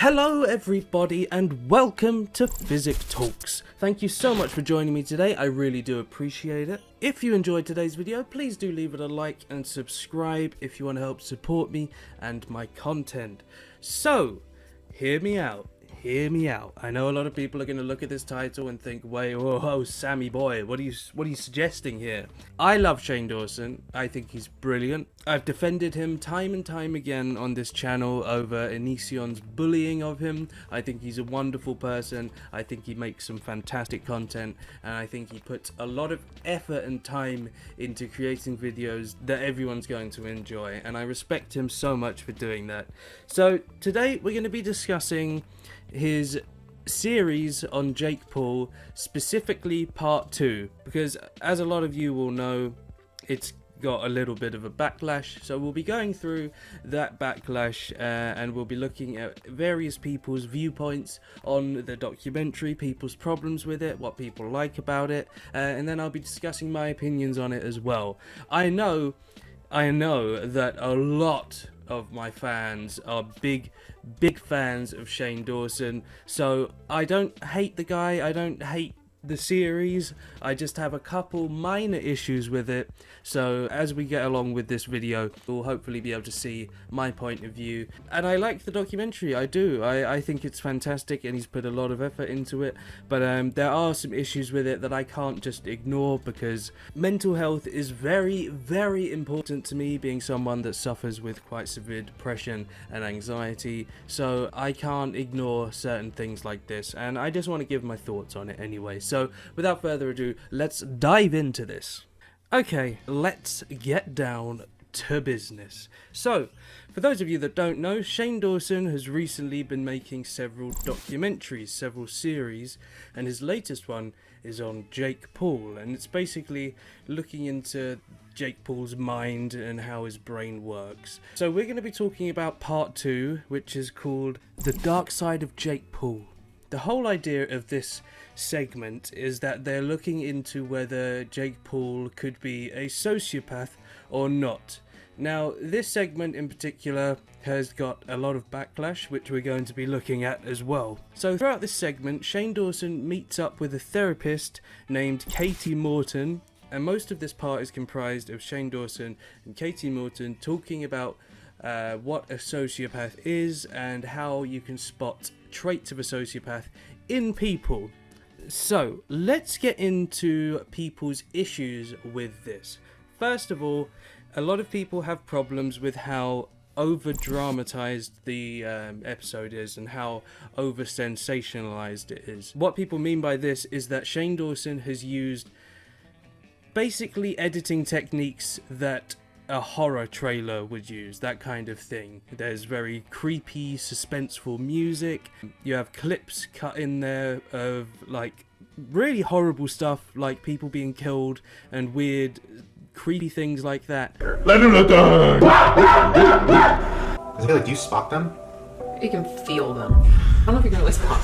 Hello everybody and welcome to Physic Talks. Thank you so much for joining me today, I really do appreciate it. If you enjoyed today's video, please do leave it a like and subscribe if you want to help support me and my content. So, hear me out. Hear me out. I know a lot of people are going to look at this title and think, wait, whoa, Sammy boy, what are you suggesting here? I love Shane Dawson. I think he's brilliant. I've defended him time and time again on this channel over Onision's bullying of him. I think he's a wonderful person. I think he makes some fantastic content, and I think he puts a lot of effort and time into creating videos that everyone's going to enjoy, and I respect him so much for doing that. So today we're going to be discussing his series on Jake Paul, specifically part 2, because as a lot of you will know, it's got a little bit of a backlash, so we'll be going through that backlash and we'll be looking at various people's viewpoints on the documentary, people's problems with it, what people like about it, and then I'll be discussing my opinions on it as well. I know that a lot of my fans are big fans of Shane Dawson, so I don't hate the guy, I don't hate the series, I just have a couple minor issues with it. So as we get along with this video, we'll hopefully be able to see my point of view. And I like the documentary, I do. I think it's fantastic and he's put a lot of effort into it, but there are some issues with it that I can't just ignore, because mental health is very important to me, being someone that suffers with quite severe depression and anxiety, so I can't ignore certain things like this, and I just want to give my thoughts on it anyway. So without further ado, let's dive into this. Okay, let's get down to business. So, for those of you that don't know, Shane Dawson has recently been making several documentaries, several series, and his latest one is on Jake Paul, and it's basically looking into Jake Paul's mind and how his brain works. So we're going to be talking about part 2, which is called The Dark Side of Jake Paul. The whole idea of this segment is that they're looking into whether Jake Paul could be a sociopath or not. Now, this segment in particular has got a lot of backlash, which we're going to be looking at as well. So throughout this segment, Shane Dawson meets up with a therapist named Katie Morton, and most of this part is comprised of Shane Dawson and Katie Morton talking about what a sociopath is and how you can spot traits of a sociopath in people. So let's get into people's issues with this. First of all, a lot of people have problems with how over dramatized the episode is and how over sensationalized it is. What people mean by this is that Shane Dawson has used basically editing techniques that a horror trailer would use, that kind of thing. There's very creepy, suspenseful music. You have clips cut in there of like really horrible stuff, like people being killed and weird, creepy things like that. Let him die! Does it feel like, do you spot them? You can feel them. I don't know if you can really spot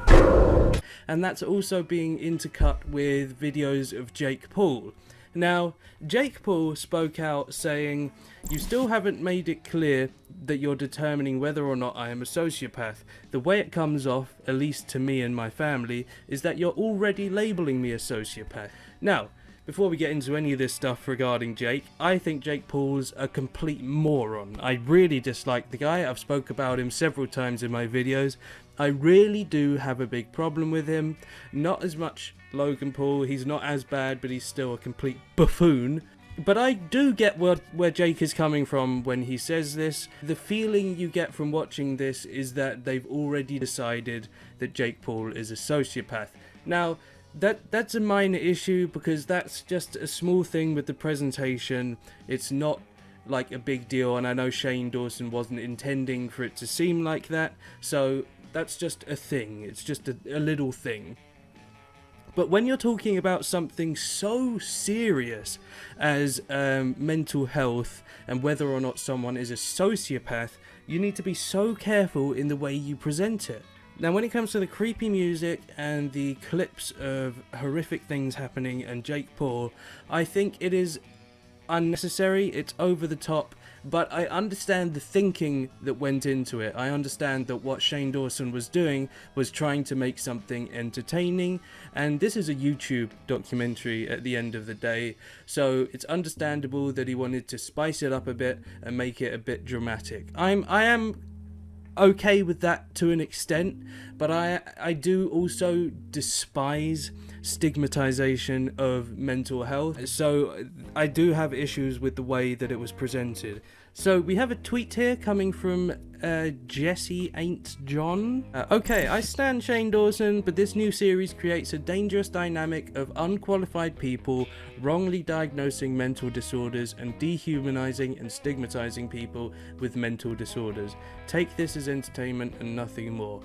them. And that's also being intercut with videos of Jake Paul. Now, Jake Paul spoke out saying, "You still haven't made it clear that you're determining whether or not I am a sociopath. The way it comes off, at least to me and my family, is that you're already labeling me a sociopath." Now, before we get into any of this stuff regarding Jake, I think Jake Paul's a complete moron. I really dislike the guy. I've spoke about him several times in my videos. I really do have a big problem with him. Not as much Logan Paul, he's not as bad, but he's still a complete buffoon. But I do get where Jake is coming from when he says this. The feeling you get from watching this is that they've already decided that Jake Paul is a sociopath. Now, that's a minor issue, because that's just a small thing with the presentation. It's not like a big deal, and I know Shane Dawson wasn't intending for it to seem like that, so that's just a thing. It's just a little thing. But when you're talking about something so serious as mental health and whether or not someone is a sociopath, you need to be so careful in the way you present it. Now, when it comes to the creepy music and the clips of horrific things happening and Jake Paul, I think it is unnecessary, it's over the top, but I understand the thinking that went into it. I understand that what Shane Dawson was doing was trying to make something entertaining, and this is a YouTube documentary at the end of the day, so it's understandable that he wanted to spice it up a bit and make it a bit dramatic. I am okay with that to an extent, but I do also despise stigmatization of mental health, so I do have issues with the way that it was presented. So we have a tweet here coming from Jesse Ain't John. Okay, I stan Shane Dawson, but this new series creates a dangerous dynamic of unqualified people wrongly diagnosing mental disorders and dehumanizing and stigmatizing people with mental disorders. Take this as entertainment and nothing more.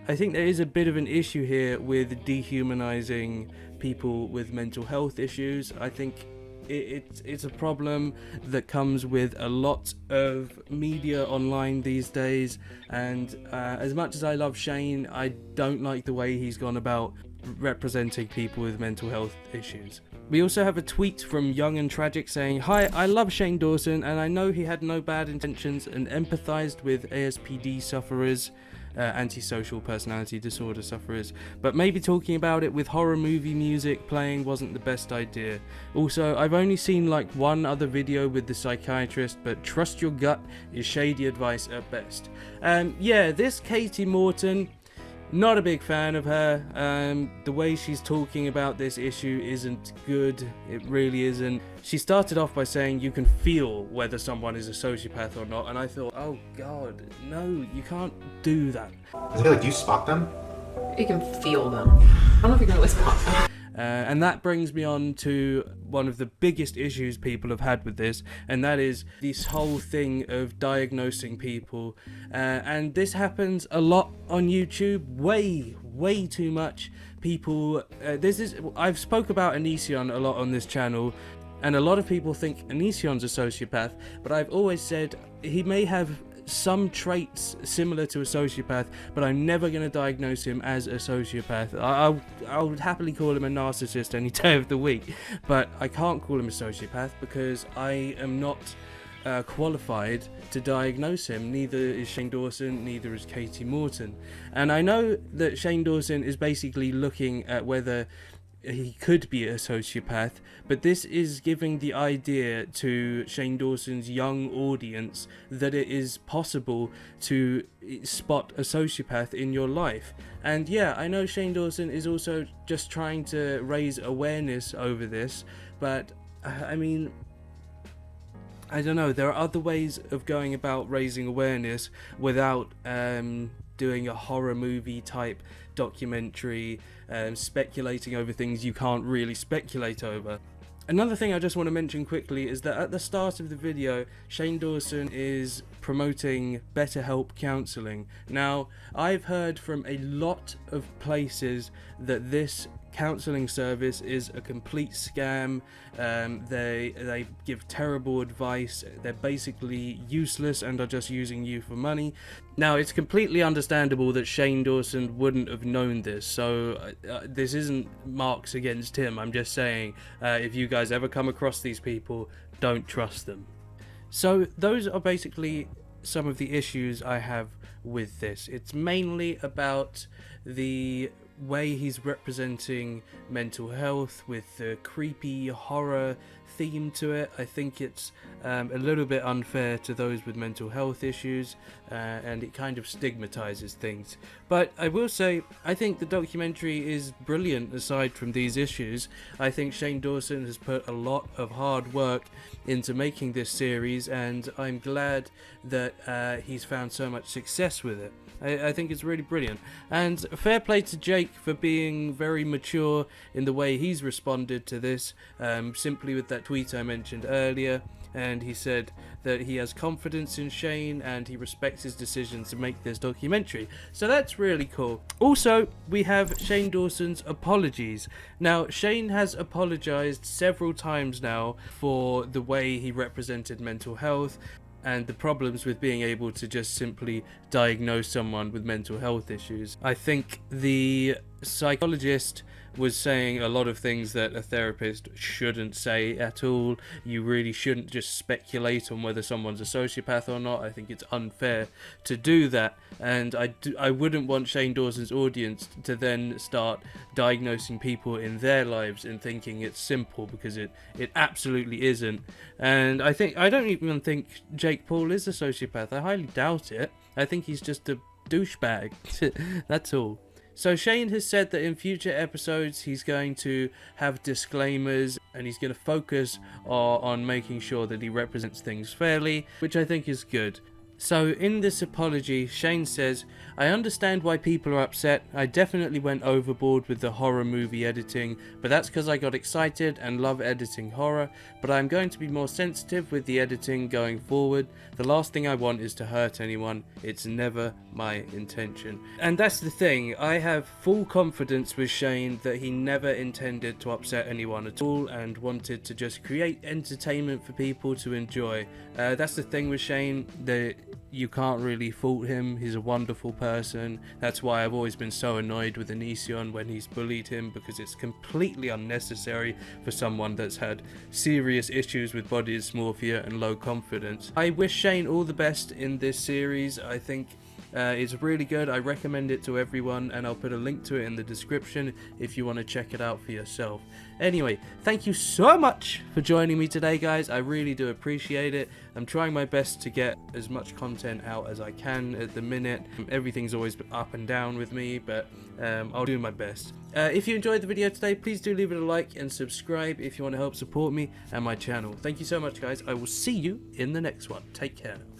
I think there is a bit of an issue here with dehumanizing people with mental health issues. I think it's a problem that comes with a lot of media online these days, and as much as I love Shane, I don't like the way he's gone about representing people with mental health issues. We also have a tweet from Young and Tragic saying, "Hi, I love Shane Dawson and I know he had no bad intentions and empathized with ASPD sufferers, antisocial personality disorder sufferers, but maybe talking about it with horror movie music playing wasn't the best idea. Also, I've only seen like one other video with the psychiatrist, but trust your gut is shady advice at best." Yeah, this Katie Morton, not a big fan of her. The way she's talking about this issue isn't good. It really isn't. She started off by saying you can feel whether someone is a sociopath or not, and I thought, oh god, no, you can't do that. Is it like, do you spot them? You can feel them. I don't know if you can really spot them. And that brings me on to one of the biggest issues people have had with this, and that is this whole thing of diagnosing people. And this happens a lot on YouTube, way too much. People, I've spoke about Anision a lot on this channel, and a lot of people think Anision's a sociopath, but I've always said he may have some traits similar to a sociopath, but I'm never going to diagnose him as a sociopath. I would happily call him a narcissist any day of the week, but I can't call him a sociopath because I am not qualified to diagnose him. Neither is Shane Dawson, neither is Katie Morton. And I know that Shane Dawson is basically looking at whether he could be a sociopath, but this is giving the idea to Shane Dawson's young audience that it is possible to spot a sociopath in your life. And yeah, I know Shane Dawson is also just trying to raise awareness over this, but I mean, I don't know, there are other ways of going about raising awareness without doing a horror movie type documentary, speculating over things you can't really speculate over. Another thing I just want to mention quickly is that at the start of the video, Shane Dawson is promoting BetterHelp counselling. Now, I've heard from a lot of places that this counselling service is a complete scam. They give terrible advice. They're basically useless and are just using you for money. Now, it's completely understandable that Shane Dawson wouldn't have known this, so this isn't marks against him. I'm just saying, if you guys ever come across these people, don't trust them. So those are basically some of the issues I have with this. It's mainly about the way he's representing mental health with the creepy horror theme to it. I think it's a little bit unfair to those with mental health issues, and it kind of stigmatizes things. But I will say, I think the documentary is brilliant aside from these issues. I think Shane Dawson has put a lot of hard work into making this series, and I'm glad that he's found so much success with it. I think it's really brilliant, and fair play to Jake for being very mature in the way he's responded to this, simply with that tweet I mentioned earlier, and he said that he has confidence in Shane and he respects his decision to make this documentary, so that's really cool. Also, we have Shane Dawson's apologies. Now, Shane has apologized several times now for the way he represented mental health and the problems with being able to just simply diagnose someone with mental health issues. I think the psychologist was saying a lot of things that a therapist shouldn't say at all. You really shouldn't just speculate on whether someone's a sociopath or not. I think it's unfair to do that, and I wouldn't want Shane Dawson's audience to then start diagnosing people in their lives and thinking it's simple, because it absolutely isn't. And I don't even think Jake Paul is a sociopath. I highly doubt it. I think he's just a douchebag. That's all. So Shane has said that in future episodes he's going to have disclaimers and he's going to focus on making sure that he represents things fairly, which I think is good. So in this apology, Shane says, "I understand why people are upset. I definitely went overboard with the horror movie editing, but that's because I got excited and love editing horror, but I'm going to be more sensitive with the editing going forward. The last thing I want is to hurt anyone. It's never my intention." And that's the thing, I have full confidence with Shane that he never intended to upset anyone at all and wanted to just create entertainment for people to enjoy. That's the thing with Shane, that you can't really fault him. He's a wonderful person. That's why I've always been so annoyed with Onision when he's bullied him, because it's completely unnecessary for someone that's had serious issues with body dysmorphia and low confidence. I wish Shane all the best in this series. I think it's really good. I recommend it to everyone, and I'll put a link to it in the description if you want to check it out for yourself. Anyway, thank you so much for joining me today, guys. I really do appreciate it. I'm trying my best to get as much content out as I can at the minute. Everything's always up and down with me, but I'll do my best. If you enjoyed the video today, please do leave it a like and subscribe if you want to help support me and my channel. Thank you so much, guys. I will see you in the next one. Take care now.